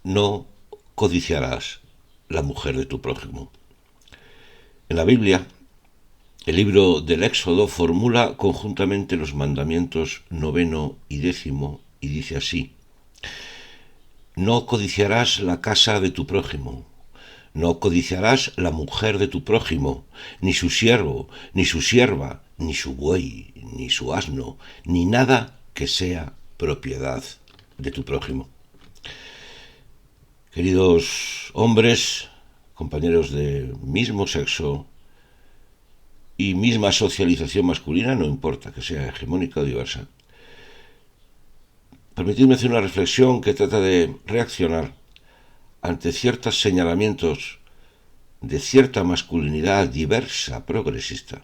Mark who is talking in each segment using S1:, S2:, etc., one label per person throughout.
S1: no codiciarás la mujer de tu prójimo. En la Biblia, el libro del Éxodo formula conjuntamente los mandamientos 9 y 10 y dice así: no codiciarás la casa de tu prójimo, no codiciarás la mujer de tu prójimo, ni su siervo, ni su sierva, ni su buey, ni su asno, ni nada que sea propiedad de tu prójimo. Queridos hombres, compañeros de mismo sexo y misma socialización masculina, no importa que sea hegemónica o diversa, permitidme hacer una reflexión que trata de reaccionar ante ciertos señalamientos de cierta masculinidad diversa, progresista,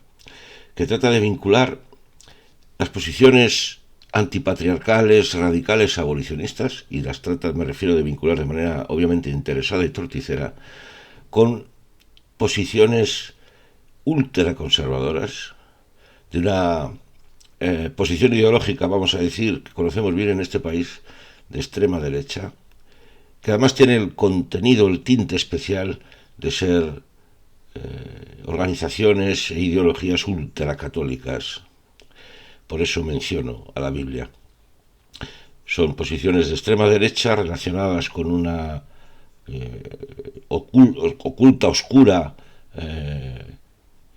S1: que trata de vincular las posiciones antipatriarcales, radicales, abolicionistas, y las trata, me refiero, de vincular de manera obviamente interesada y torticera, con posiciones ultraconservadoras, de una posición ideológica, vamos a decir, que conocemos bien en este país, de extrema derecha, que además tiene el contenido, el tinte especial de ser organizaciones e ideologías ultracatólicas. Por eso menciono a la Biblia. Son posiciones de extrema derecha relacionadas con una oculta, oscura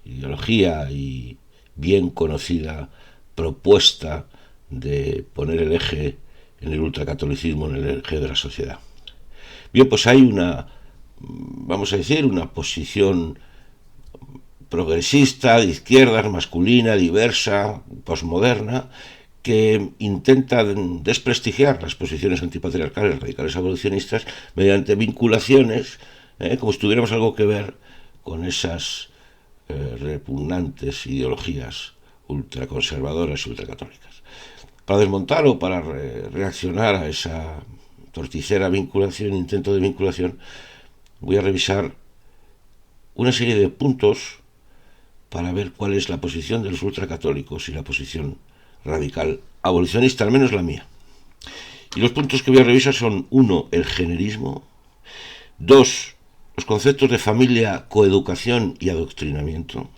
S1: ideología y bien conocida propuesta de poner el eje en el ultracatolicismo, en el eje de la sociedad. Bien, pues hay una, vamos a decir, una posición progresista, de izquierdas, masculina, diversa, posmoderna, que intenta desprestigiar las posiciones antipatriarcales, radicales, abolicionistas, mediante vinculaciones, como si tuviéramos algo que ver con esas repugnantes ideologías ultraconservadoras y ultracatólicas. Para desmontar o para reaccionar a esa torticera vinculación, intento de vinculación, voy a revisar una serie de puntos para ver cuál es la posición de los ultracatólicos y la posición radical abolicionista, al menos la mía. Y los puntos que voy a revisar son: 1, el generismo; 2, los conceptos de familia, coeducación y adoctrinamiento;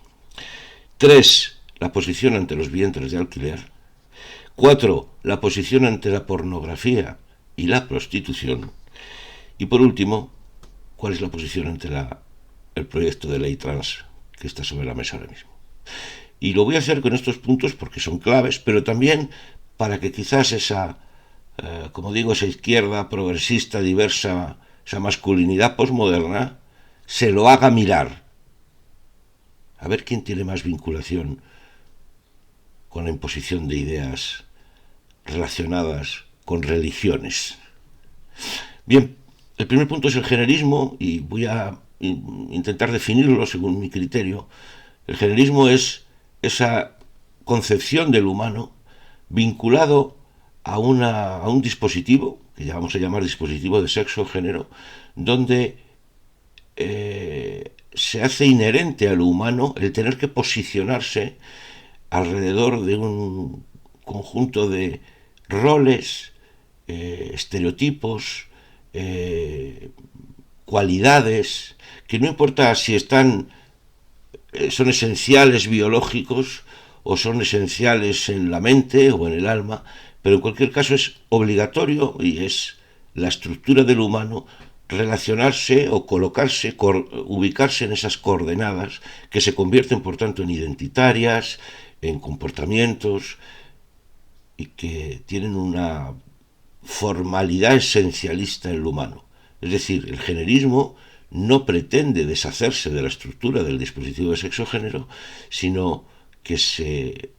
S1: 3, la posición ante los vientres de alquiler; 4, la posición ante la pornografía y la prostitución; y por último, cuál es la posición ante el proyecto de ley trans que está sobre la mesa ahora mismo. Y lo voy a hacer con estos puntos porque son claves, pero también para que quizás esa, como digo, esa izquierda progresista, diversa, esa masculinidad posmoderna, se lo haga mirar. A ver quién tiene más vinculación con la imposición de ideas relacionadas con religiones. Bien, el primer punto es el generismo, y voy a intentar definirlo según mi criterio. El generismo es esa concepción del humano vinculado a un dispositivo, que ya vamos a llamar dispositivo de sexo o género, donde se hace inherente al humano el tener que posicionarse alrededor de un conjunto de roles, estereotipos, cualidades, que no importa si son esenciales biológicos o son esenciales en la mente o en el alma, pero en cualquier caso es obligatorio, y es la estructura del humano, relacionarse o colocarse, ubicarse en esas coordenadas que se convierten por tanto en identitarias, en comportamientos, y que tienen una formalidad esencialista en lo humano. Es decir, el generismo no pretende deshacerse de la estructura del dispositivo de sexo-género, sino que se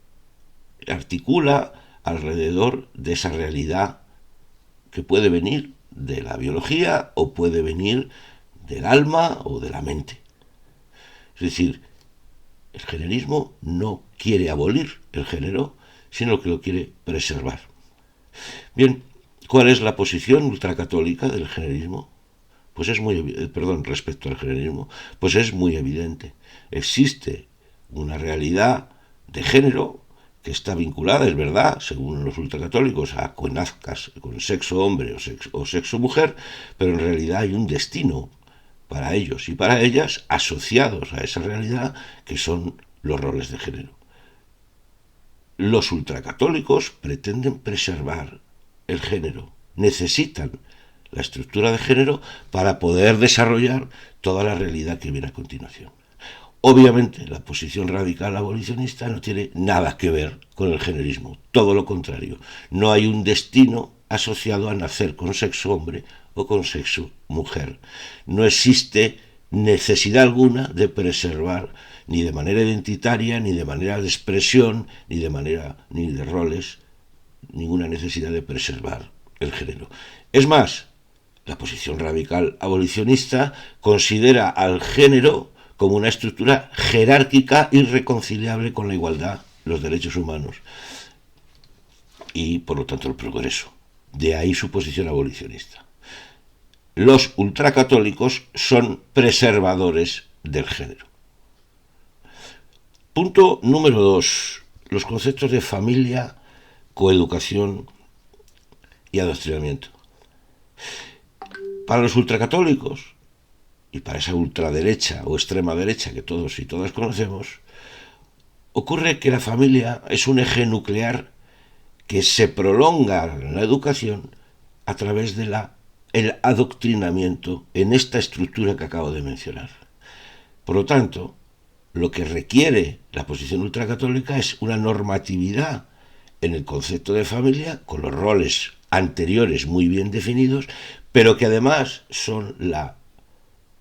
S1: articula alrededor de esa realidad que puede venir de la biología o puede venir del alma o de la mente. Es decir, el generismo no quiere abolir el género, sino que lo quiere preservar. Bien, ¿cuál es la posición ultracatólica del generismo? Pues es muy respecto al generismo, pues es muy evidente. Existe una realidad de género que está vinculada, es verdad, según los ultracatólicos, a que nazcas con sexo hombre o sexo mujer, pero en realidad hay un destino para ellos y para ellas asociados a esa realidad, que son los roles de género. Los ultracatólicos pretenden preservar el género, necesitan la estructura de género para poder desarrollar toda la realidad que viene a continuación. Obviamente, la posición radical abolicionista no tiene nada que ver con el generismo, todo lo contrario. No hay un destino asociado a nacer con sexo hombre o con sexo mujer. No existe necesidad alguna de preservar, ni de manera identitaria, ni de manera de expresión, ni de roles, ninguna necesidad de preservar el género. Es más, la posición radical abolicionista considera al género como una estructura jerárquica irreconciliable con la igualdad, los derechos humanos y, por lo tanto, el progreso. De ahí su posición abolicionista. Los ultracatólicos son preservadores del género. Punto número 2. Los conceptos de familia, coeducación y adoctrinamiento. Para los ultracatólicos, y para esa ultraderecha o extrema derecha que todos y todas conocemos, ocurre que la familia es un eje nuclear que se prolonga en la educación a través de el adoctrinamiento en esta estructura que acabo de mencionar. Por lo tanto, lo que requiere la posición ultracatólica es una normatividad en el concepto de familia, con los roles anteriores muy bien definidos, pero que además son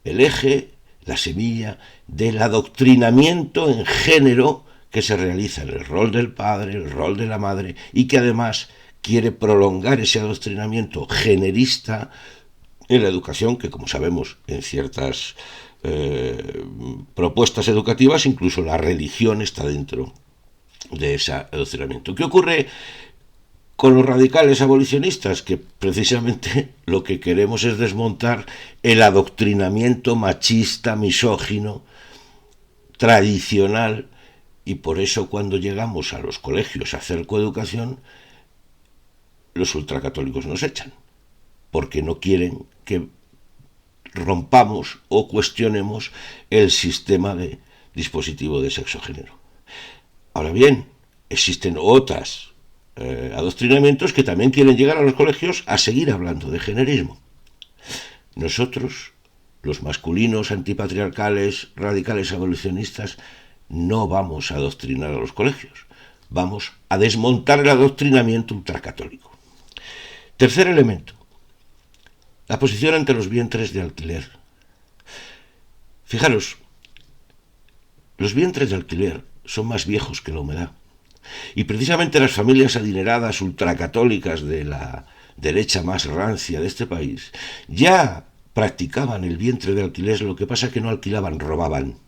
S1: el eje, la semilla del adoctrinamiento en género que se realiza en el rol del padre, el rol de la madre, y que además quiere prolongar ese adoctrinamiento generista en la educación, que, como sabemos, en ciertas propuestas educativas, incluso la religión está dentro de ese adoctrinamiento. ¿Qué ocurre con los radicales abolicionistas? Que precisamente lo que queremos es desmontar el adoctrinamiento machista, misógino, tradicional, y por eso cuando llegamos a los colegios a hacer coeducación, los ultracatólicos nos echan, porque no quieren que rompamos o cuestionemos el sistema de dispositivo de sexo-género. Ahora bien, existen otros adoctrinamientos que también quieren llegar a los colegios a seguir hablando de generismo. Nosotros, los masculinos antipatriarcales, radicales abolicionistas, no vamos a adoctrinar a los colegios, vamos a desmontar el adoctrinamiento ultracatólico. Tercer elemento, la posición ante los vientres de alquiler. Fijaros, los vientres de alquiler son más viejos que la humedad. Y precisamente las familias adineradas ultracatólicas de la derecha más rancia de este país ya practicaban el vientre de alquiler, lo que pasa es que no alquilaban, robaban.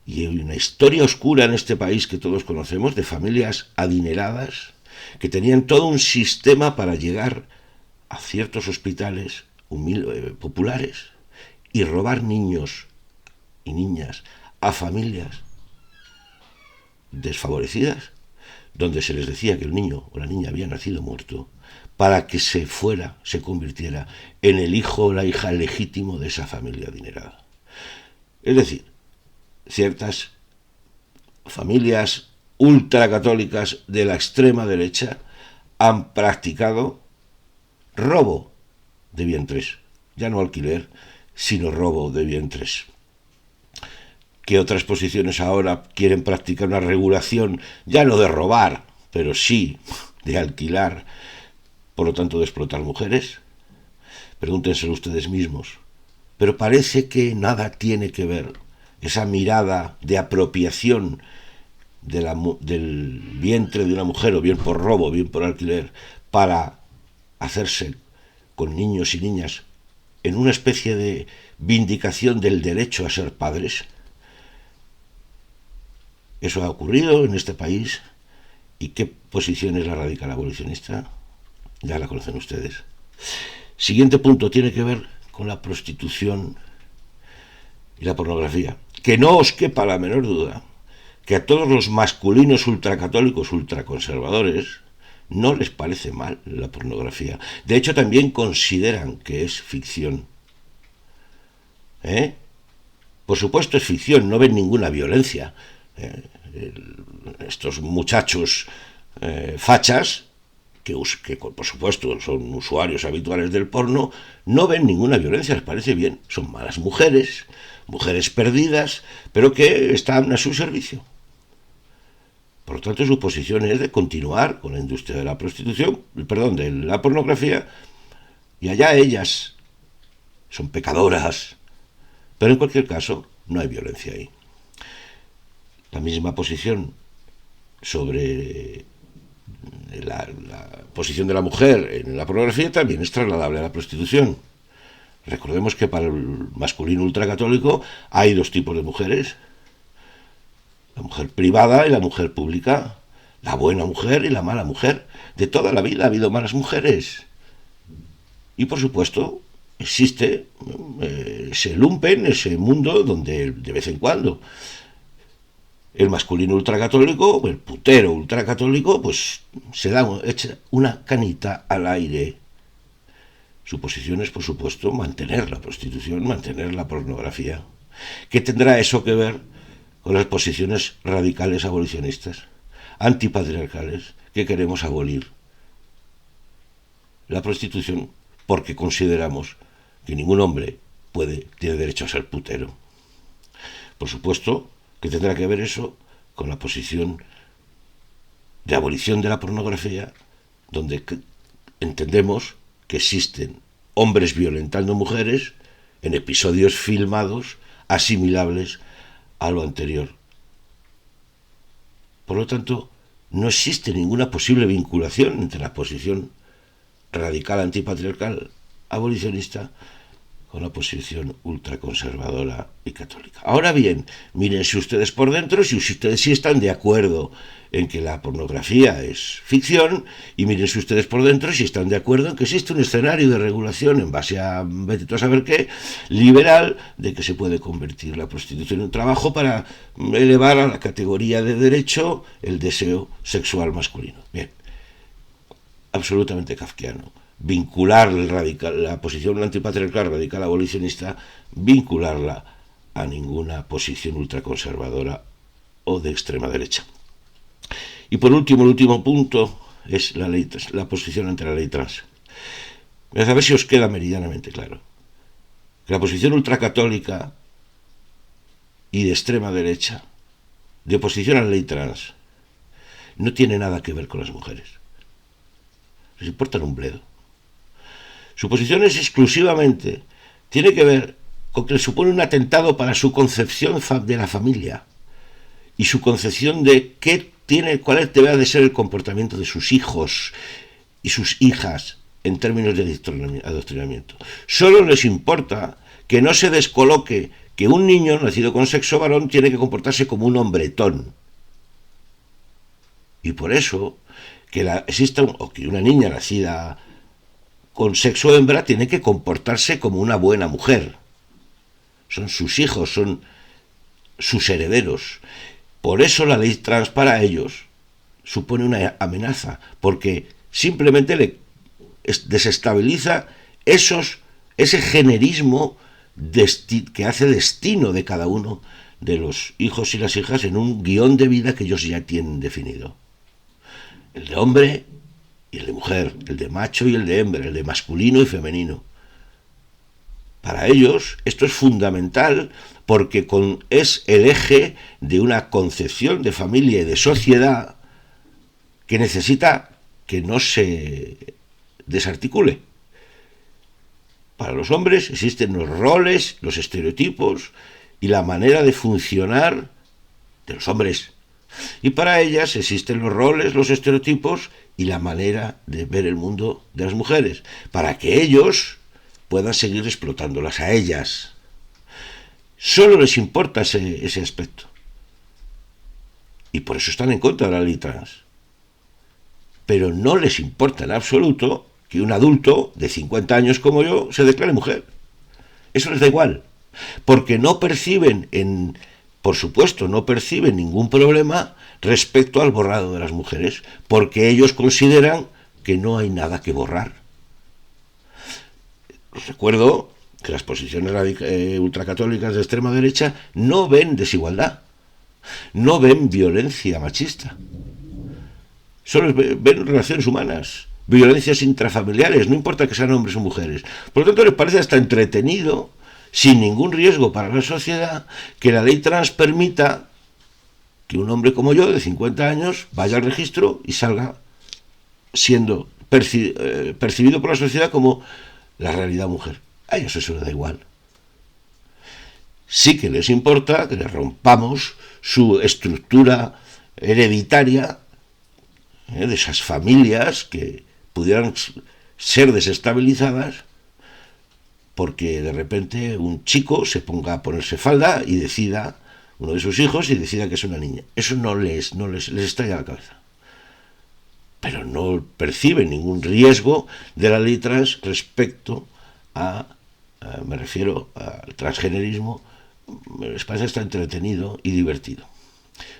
S1: Y hay una historia oscura en este país que todos conocemos de familias adineradas que tenían todo un sistema para llegar a ciertos hospitales populares y robar niños y niñas a familias desfavorecidas, donde se les decía que el niño o la niña había nacido muerto, para que se convirtiera en el hijo o la hija legítimo de esa familia adinerada. Es decir, ciertas familias ultracatólicas de la extrema derecha han practicado robo de vientres, ya no alquiler, sino robo de vientres. Que otras posiciones ahora quieren practicar una regulación, ya no de robar, pero sí de alquilar, por lo tanto de explotar mujeres. Pregúntenselo ustedes mismos. Pero parece que nada tiene que ver esa mirada de apropiación del vientre de una mujer, o bien por robo, bien por alquiler, para hacerse con niños y niñas en una especie de vindicación del derecho a ser padres. Eso ha ocurrido en este país. ¿Y qué posición es la radical abolicionista? Ya la conocen ustedes. Siguiente punto tiene que ver con la prostitución y la pornografía. Que no os quepa la menor duda que a todos los masculinos ultracatólicos, ultraconservadores, no les parece mal la pornografía. De hecho, también consideran que es ficción. Por supuesto es ficción, no ven ninguna violencia. Estos muchachos fachas, que por supuesto son usuarios habituales del porno, no ven ninguna violencia, les parece bien. Son malas mujeres, mujeres perdidas, pero que están a su servicio. Por lo tanto, su posición es de continuar con la industria de la prostitución, perdón, de la pornografía, y allá ellas son pecadoras, pero en cualquier caso no hay violencia ahí. La misma posición sobre la posición de la mujer en la pornografía también es trasladable a la prostitución. Recordemos que para el masculino ultracatólico hay dos tipos de mujeres: la mujer privada y la mujer pública, la buena mujer y la mala mujer. De toda la vida ha habido malas mujeres. Y por supuesto existe ese lumpen, ese mundo donde de vez en cuando el masculino ultracatólico, el putero ultracatólico, pues se da echa una canita al aire. Su posición es, por supuesto, mantener la prostitución, mantener la pornografía. ¿Qué tendrá eso que ver con las posiciones radicales abolicionistas, antipatriarcales, que queremos abolir la prostitución porque consideramos que ningún hombre tiene derecho a ser putero? Por supuesto que tendrá que ver eso con la posición de abolición de la pornografía, donde entendemos que existen hombres violentando mujeres en episodios filmados asimilables a lo anterior. Por lo tanto, no existe ninguna posible vinculación entre la posición radical antipatriarcal abolicionista con la posición ultraconservadora y católica. Ahora bien, mírense ustedes por dentro si ustedes sí están de acuerdo en que la pornografía es ficción, y mírense ustedes por dentro si están de acuerdo en que existe un escenario de regulación en base a vete tú a saber qué, liberal, de que se puede convertir la prostitución en un trabajo para elevar a la categoría de derecho el deseo sexual masculino. Bien, absolutamente kafkiano. Vincular la posición antipatriarcal radical abolicionista, vincularla a ninguna posición ultraconservadora o de extrema derecha. Y por último, el último punto es la posición ante la ley trans. A ver si os queda meridianamente claro que la posición ultracatólica y de extrema derecha, de oposición a la ley trans, no tiene nada que ver con las mujeres. Les importa un bledo. Su posición es exclusivamente, tiene que ver con que supone un atentado para su concepción de la familia y su concepción de cuál debe de ser el comportamiento de sus hijos y sus hijas en términos de adoctrinamiento. Solo les importa que no se descoloque que un niño nacido con sexo varón tiene que comportarse como un hombretón. Y por eso que que una niña nacida con sexo hembra tiene que comportarse como una buena mujer. Son sus hijos, son sus herederos. Por eso la ley trans para ellos supone una amenaza, porque simplemente le desestabiliza ese generismo que hace destino de cada uno de los hijos y las hijas en un guión de vida que ellos ya tienen definido. El de hombre y el de mujer, el de macho y el de hembra, el de masculino y femenino. Para ellos esto es fundamental porque es el eje de una concepción de familia y de sociedad que necesita que no se desarticule. Para los hombres existen los roles, los estereotipos y la manera de funcionar de los hombres. Y para ellas existen los roles, los estereotipos y la manera de ver el mundo de las mujeres, para que ellos puedan seguir explotándolas a ellas. Solo les importa ese aspecto. Y por eso están en contra de la ley trans. Pero no les importa en absoluto que un adulto de 50 años como yo se declare mujer. Eso les da igual. Porque no perciben en por supuesto, no perciben ningún problema respecto al borrado de las mujeres, porque ellos consideran que no hay nada que borrar. Recuerdo que las posiciones ultracatólicas de extrema derecha no ven desigualdad, no ven violencia machista, solo ven relaciones humanas, violencias intrafamiliares, no importa que sean hombres o mujeres. Por lo tanto, les parece hasta entretenido, sin ningún riesgo para la sociedad, que la ley trans permita que un hombre como yo, de 50 años, vaya al registro y salga siendo percibido por la sociedad como la realidad mujer. A ellos eso les da igual. Sí que les importa que les rompamos su estructura hereditaria, de esas familias que pudieran ser desestabilizadas porque de repente un chico se ponga a ponerse falda y decida, uno de sus hijos, y decida que es una niña. Eso no les estalla la cabeza. Pero no perciben ningún riesgo de la ley trans respecto me refiero al transgenerismo. Les parece hasta entretenido y divertido.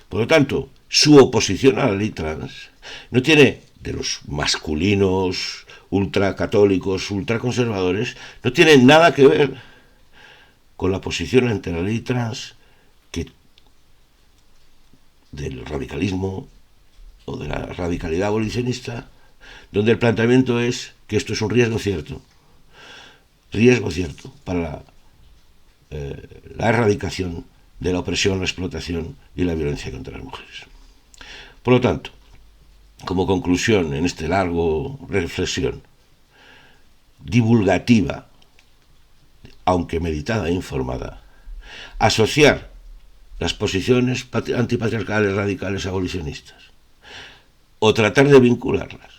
S1: Por lo tanto, su oposición a la ley trans no tiene, de los masculinos ultracatólicos, ultraconservadores, no tiene nada que ver con la posición ante la ley trans que del radicalismo o de la radicalidad abolicionista, donde el planteamiento es que esto es un riesgo cierto para la erradicación de la opresión, la explotación y la violencia contra las mujeres. Por lo tanto, como conclusión en esta largo reflexión divulgativa, aunque meditada e informada, asociar las posiciones antipatriarcales, radicales, abolicionistas, o tratar de vincularlas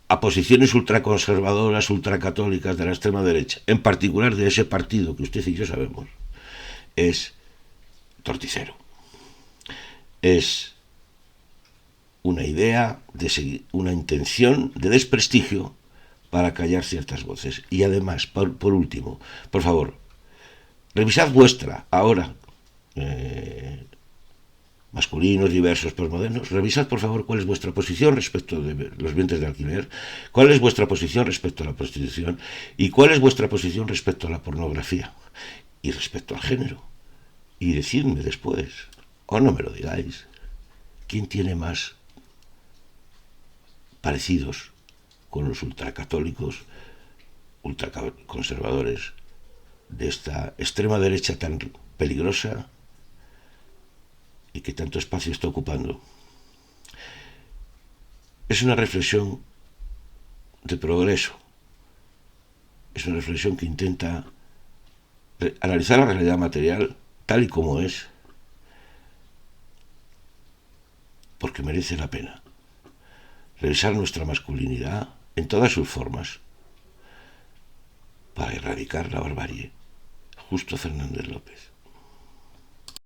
S1: a posiciones ultraconservadoras, ultracatólicas de la extrema derecha, en particular de ese partido que usted y yo sabemos, es torticero. Es una idea, una intención de desprestigio para callar ciertas voces. Y además, por último, por favor, revisad vuestra, ahora, masculinos, diversos, posmodernos, revisad por favor cuál es vuestra posición respecto de los vientres de alquiler, cuál es vuestra posición respecto a la prostitución y cuál es vuestra posición respecto a la pornografía y respecto al género. Y decidme después, o no me lo digáis, quién tiene más parecidos con los ultracatólicos, ultraconservadores de esta extrema derecha tan peligrosa y que tanto espacio está ocupando. Es una reflexión de progreso, es una reflexión que intenta analizar la realidad material tal y como es, porque merece la pena revisar nuestra masculinidad en todas sus formas para erradicar la barbarie. Justo Fernández López.